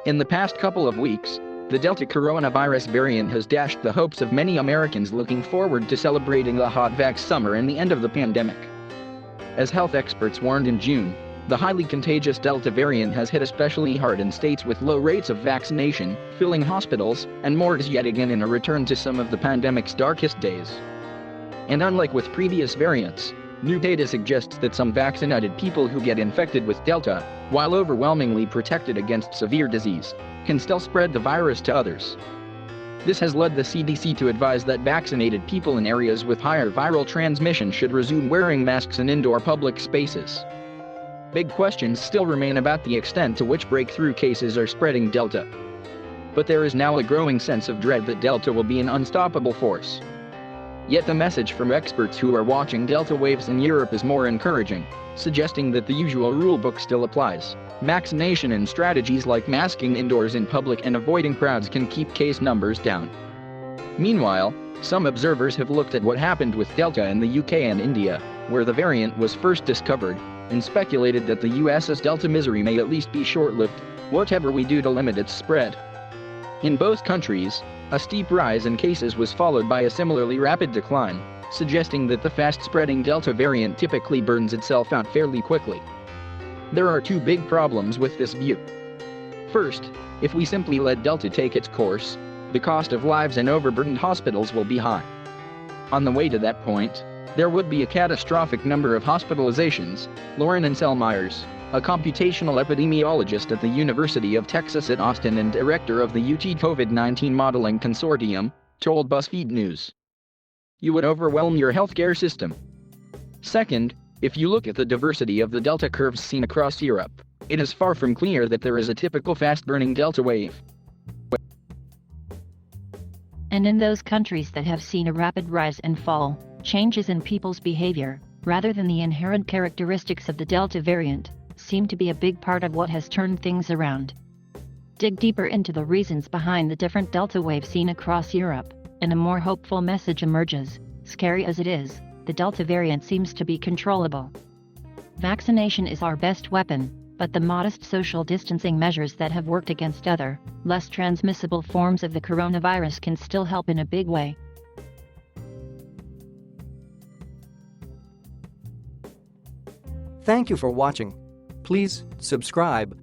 In the past couple of weeks, the Delta coronavirus variant has dashed the hopes of many Americans looking forward to celebrating the hot vax summer and the end of the pandemic. As health experts warned in June, the highly contagious Delta variant has hit especially hard in states with low rates of vaccination, filling hospitals and morgues yet again in a return to some of the pandemic's darkest days. And unlike with previous variants, new data suggests that some vaccinated people who get infected with Delta, while overwhelmingly protected against severe disease, can still spread the virus to others. This has led the CDC to advise that vaccinated people in areas with higher viral transmission should resume wearing masks in indoor public spaces. Big questions still remain about the extent to which breakthrough cases are spreading Delta. But there is now a growing sense of dread that Delta will be an unstoppable force. Yet the message from experts who are watching Delta waves in Europe is more encouraging, suggesting that the usual rulebook still applies. Vaccination and strategies like masking indoors in public and avoiding crowds can keep case numbers down. Meanwhile, some observers have looked at what happened with Delta in the UK and India, where the variant was first discovered, and speculated that the US's Delta misery may at least be short-lived, whatever we do to limit its spread. In both countries, a steep rise in cases was followed by a similarly rapid decline, suggesting that the fast-spreading Delta variant typically burns itself out fairly quickly. There are two big problems with this view. First, if we simply let Delta take its course, the cost of lives in overburdened hospitals will be high. On the way to that point, there would be a catastrophic number of hospitalizations. Lauren Anselmyers, a computational epidemiologist at the University of Texas at Austin and director of the UT COVID-19 Modeling Consortium, told BuzzFeed News. You would overwhelm your healthcare system. Second, if you look at the diversity of the Delta curves seen across Europe, it is far from clear that there is a typical fast-burning Delta wave. And in those countries that have seen a rapid rise and fall, changes in people's behavior, rather than the inherent characteristics of the Delta variant, seem to be a big part of what has turned things around. Dig deeper into the reasons behind the different Delta waves seen across Europe, and a more hopeful message emerges. Scary as it is, the Delta variant seems to be controllable. Vaccination is our best weapon, but the modest social distancing measures that have worked against other, less transmissible forms of the coronavirus can still help in a big way. Thank you for watching. Please subscribe